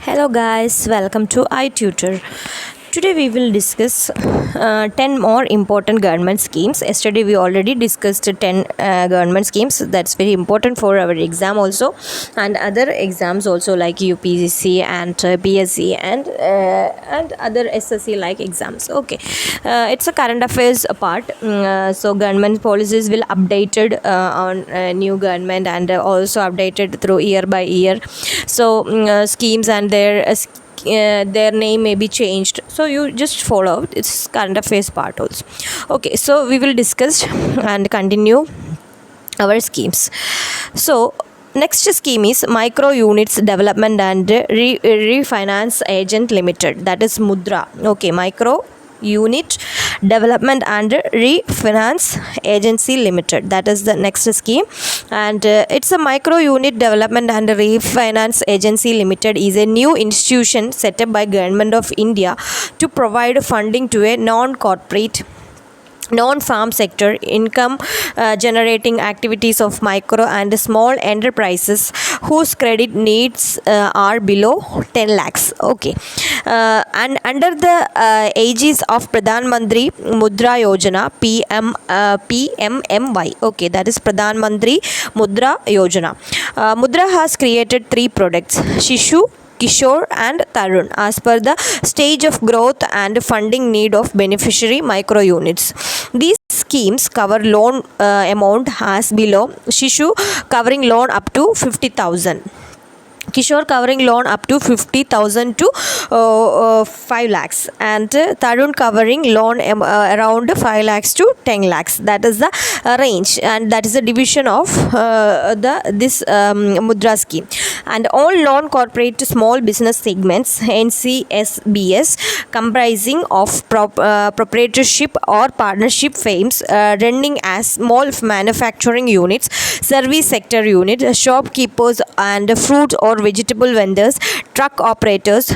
Hello guys, welcome to iTutor. Today we will discuss 10 more important government schemes. Yesterday we already discussed 10 government schemes. That's very important for our exam also and other exams also like UPSC and PSC and other SSC like exams. Okay, it's a current affairs part. So government policies will updated on new government and also updated through year by year. So schemes and their name may be changed, so you just follow. It's current affairs part also. Okay, so we will discuss and continue our schemes. So next scheme is micro units development and refinance agent limited, that is Mudra. Okay, micro unit development and refinance agency limited, that is the next scheme. And it's a micro unit development and refinance agency limited is a new institution set up by government of India to provide funding to a non-corporate non-farm sector income generating activities of micro and small enterprises whose credit needs are below 10 lakhs. Okay, and under the aegis of Pradhan Mantri Mudra Yojana, PMMY. Okay, that is Pradhan Mantri Mudra Yojana. Mudra has created 3 products: Shishu, Kishore and Tarun as per the stage of growth and funding need of beneficiary micro units. These schemes cover loan amount as below: Shishu covering loan up to 50,000. Kishore covering loan up to 50,000 to 5 lakhs, and Tarun covering loan around 5 lakhs to 10 lakhs. That is the range, and that is the division of this Mudra scheme. And all non-corporate small business segments NCSBS comprising of proprietorship or partnership firms running as small manufacturing units, service sector unit, shopkeepers and fruit or vegetable vendors, truck operators,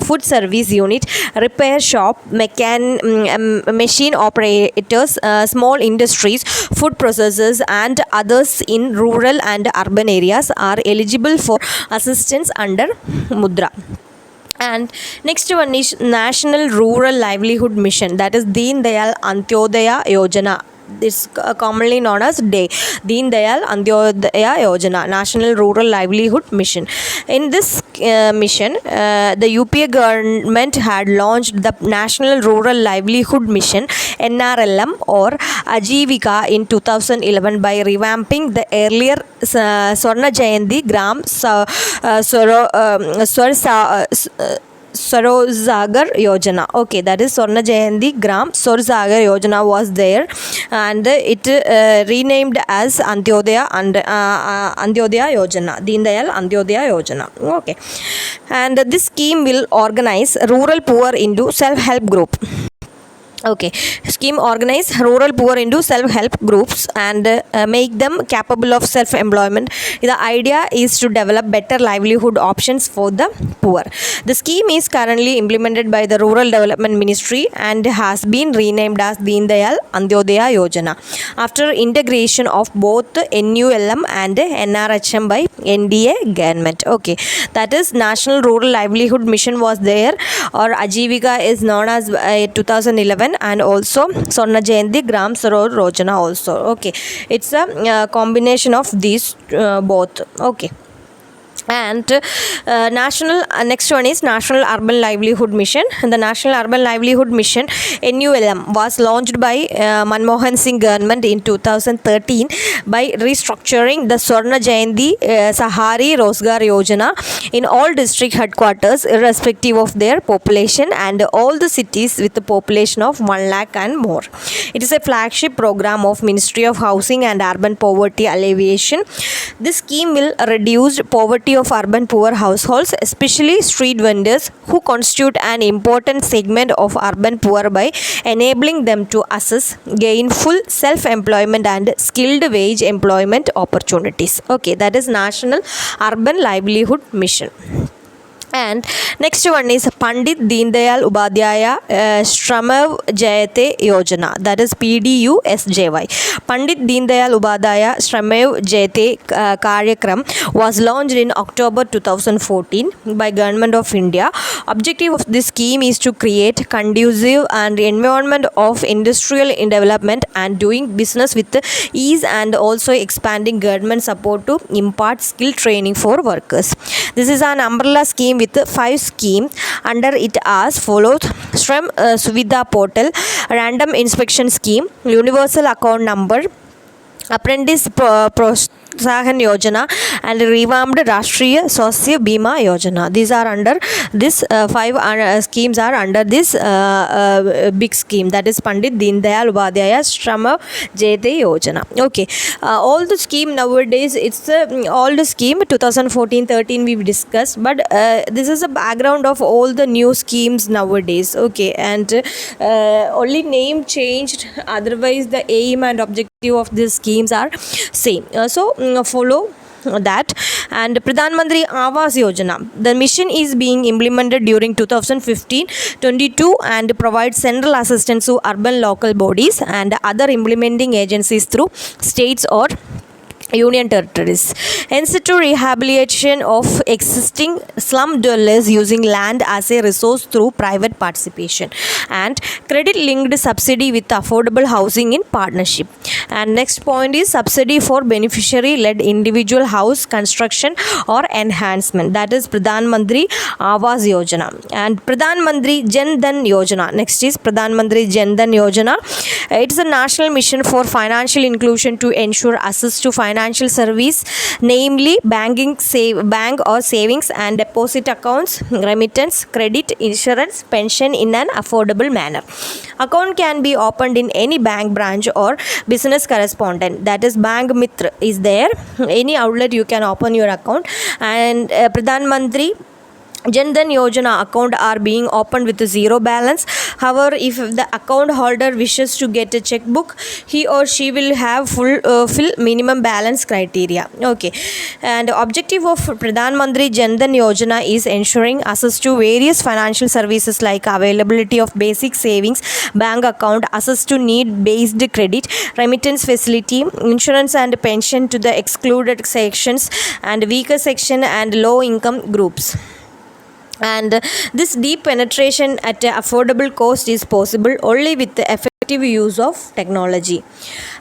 food service unit, repair shop, machine operators, small industries, food processors and others in rural and urban areas are eligible for assistance under Mudra. And next one is National Rural Livelihood Mission, that is Deen Dayal Antyodaya Yojana. This commonly known as Deen Dayal Antyodaya Yojana, National Rural Livelihood Mission. In this mission, the UPA government had launched the National Rural Livelihood Mission NRLM or Ajivika in 2011 by revamping the earlier Swarna Jayanti Gram Swarsagar Yojana. Okay, that is Swarna Jayanti Gram Swarsagar Yojana was there, and it renamed as Antyodaya and Antyodaya Yojana, Deen Dayal Antyodaya Yojana. Okay, and this scheme will organize rural poor into self-help group. Okay, scheme organize rural poor into self-help groups and make them capable of self-employment. The idea is to develop better livelihood options for the poor. The scheme is currently implemented by the Rural Development Ministry and has been renamed as Deen Dayal Antyodaya Yojana after integration of both NULM and NRHM by NDA government. Okay, that is National Rural Livelihood Mission was there, or Ajivika is known as 2011, and also Swarna Jayanti Gram Saror Yojana also. Okay, it's a combination of these both. Okay, and next one is National Urban Livelihood Mission. The National Urban Livelihood Mission NULM was launched by Manmohan Singh government in 2013 by restructuring the Swarna Jayanti Sahari Rozgar Yojana in all district headquarters irrespective of their population and all the cities with a population of 1 lakh and more. It is a flagship program of Ministry of Housing and Urban Poverty Alleviation. This scheme will reduce poverty of urban poor households, especially street vendors who constitute an important segment of urban poor, by enabling them to access gainful self-employment and skilled wage employment opportunities. Okay, that is National Urban Livelihood Mission. And next one is Pandit Deendayal Upadhyaya Shramev Jayate Yojana, that is PDUSJY. Pandit Deendayal Upadhyaya Shramev Jayate Karyakram was launched in October 2014 by Government of India. Objective of this scheme is to create conducive and environment of industrial development and doing business with ease, and also expanding government support to impart skill training for workers. This is an umbrella scheme with 5 schemes under it as follows: Shram Suvidha Portal, Random Inspection Scheme, Universal Account Number, Apprentice Prosahan Yojana, and revamped Rashtriya Swasthya Bima Yojana. These are under this 5 schemes are under this big scheme, that is Pandit Deendayal Upadhyaya Shramev Jayate Yojana. Okay, all the scheme nowadays, it's all the scheme 2014-13 we've discussed, but this is a background of all the new schemes nowadays. Okay, and only name changed, otherwise the aim and objective of these schemes are same. Follow that. And Pradhan Mantri Awas Yojana, the mission is being implemented during 2015-22 and provides central assistance to urban local bodies and other implementing agencies through states or union territories. Hence, to rehabilitation of existing slum dwellers using land as a resource through private participation, and credit linked subsidy with affordable housing in partnership. And next point is subsidy for beneficiary led individual house construction or enhancement, that is Pradhan Mantri Awas Yojana. And Pradhan Mantri Jan Dhan Yojana, next is Pradhan Mantri Jan Dhan Yojana. It's a national mission for financial inclusion to ensure access to financial service, namely bank or savings and deposit accounts, remittance, credit, insurance, pension in an affordable manner. Account can be opened in any bank branch or business correspondent, that is Bank Mitra is there. Any outlet you can open your account. And Pradhan Mantri Jan Dhan Yojana account are being opened with zero balance. However, if the account holder wishes to get a checkbook, he or she will have fill minimum balance criteria. Okay, and objective of Pradhan Mantri Jan Dhan Yojana is ensuring access to various financial services like availability of basic savings bank account, access to need based credit, remittance facility, insurance and pension to the excluded sections and weaker section and low income groups. And this deep penetration at an affordable cost is possible only with the effective use of technology.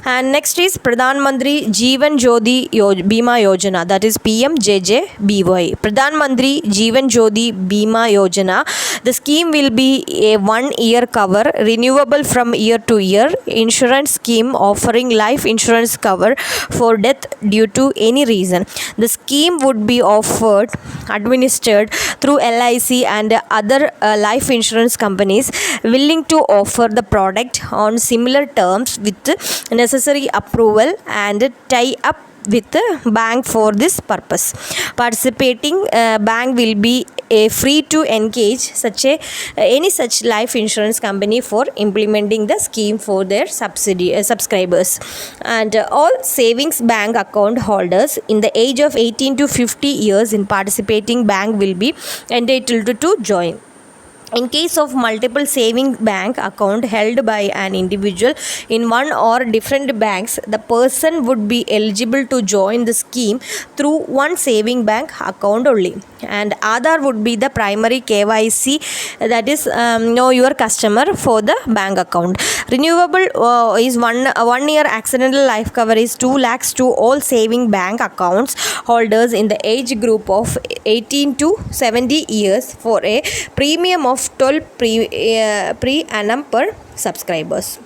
And next is Pradhan Mantri Jeevan Jyoti Bima Yojana, that is PMJJBY. Pradhan Mantri Jeevan Jyoti Bima Yojana. The scheme will be a 1-year cover, renewable from year to year, insurance scheme offering life insurance cover for death due to any reason. The scheme would be administered through LIC and other life insurance companies willing to offer the product on similar terms with necessary approval and tie up with the bank for this purpose. Participating bank will be free to engage any such life insurance company for implementing the scheme for their subscribers. And all savings bank account holders in the age of 18 to 50 years in participating bank will be entitled to join. In case of multiple saving bank account held by an individual in one or different banks, the person would be eligible to join the scheme through one saving bank account only. And Aadhaar would be the primary KYC, that is know your customer for the bank account. Renewable is 1 year accidental life cover is 2 lakhs to all saving bank accounts holders in the age group of 18 to 70 years for a premium of 12 pre annum per subscribers.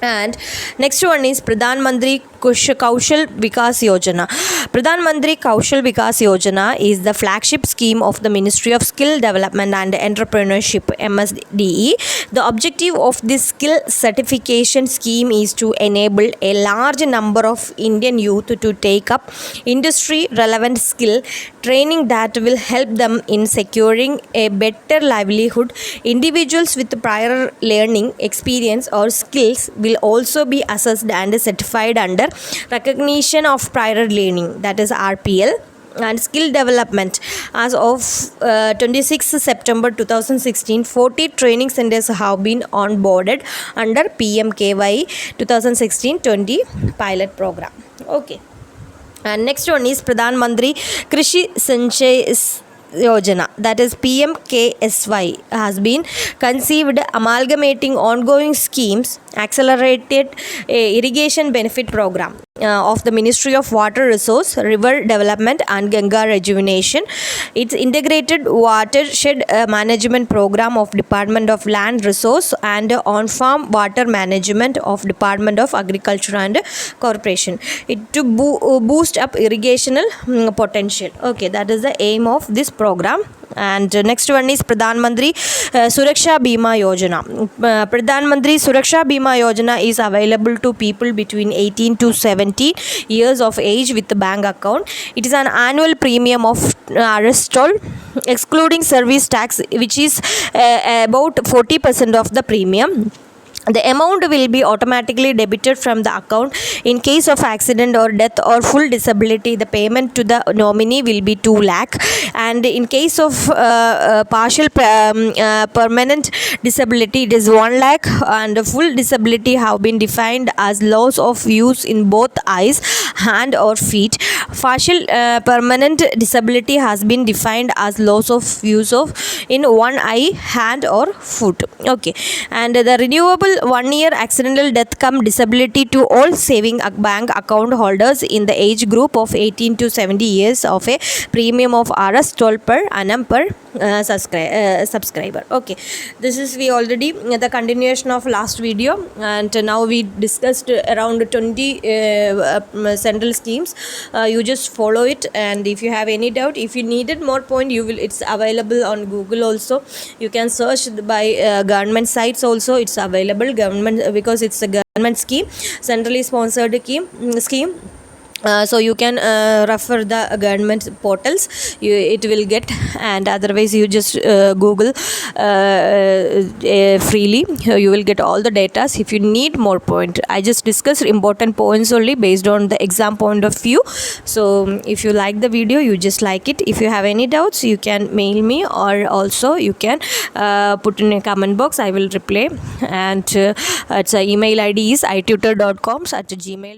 And next one is Pradhan Mantri Kaushal Vikas Yojana. Pradhan Mantri Kaushal Vikas Yojana is the flagship scheme of the Ministry of Skill Development and Entrepreneurship MSDE. The objective of this skill certification scheme is to enable a large number of Indian youth to take up industry relevant skill training that will help them in securing a better livelihood. Individuals with prior learning experience or skills will also be assessed and certified under recognition of prior learning, that is RPL. and skill development. As of 26 September 2016, 40 training centers have been onboarded under PMKY 2016-20 pilot program. Okay. And next one is Pradhan Mantri Krishi Sanchay Yojana, that is PMKSY, has been conceived amalgamating ongoing schemes, accelerated irrigation benefit program of the Ministry of Water Resource, River Development and Ganga Rejuvenation. It's integrated watershed management program of Department of Land Resource and on-farm water management of Department of Agriculture and Corporation. It to boost up irrigational potential. Okay, that is the aim of this program. And next one is Pradhan Mantri Suraksha Bima Yojana. Pradhan Mantri Suraksha Bima Yojana is available to people between 18 to 17 years of age with a bank account. It is an annual premium of Aristol, excluding service tax, which is about 40% of the premium. The amount will be automatically debited from the account. In case of accident or death or full disability, the payment to the nominee will be 2 lakh. And in case of partial permanent disability, it is 1 lakh. And full disability have been defined as loss of use in both eyes, hand or feet. Partial permanent disability has been defined as loss of use of in one eye, hand or foot. Okay. And the renewable 1 year accidental death cum disability to all saving bank account holders in the age group of 18 to 70 years of a premium of Rs 12 per annum per subscriber. Okay, this is we already the continuation of last video, and now we discussed around 20 central schemes. You just follow it, and if you have any doubt, if you needed more point, you will, it's available on Google also. You can search by government sites also, it's available government, because it's a government scheme, centrally sponsored scheme. So you can refer the government portals, it will get, and otherwise you just Google freely, you will get all the data. If you need more point, I just discussed important points only based on the exam point of view. So if you like the video, you just like it. If you have any doubts, you can mail me, or also you can put in a comment box, I will reply. And its email ID is itutor.com@gmail.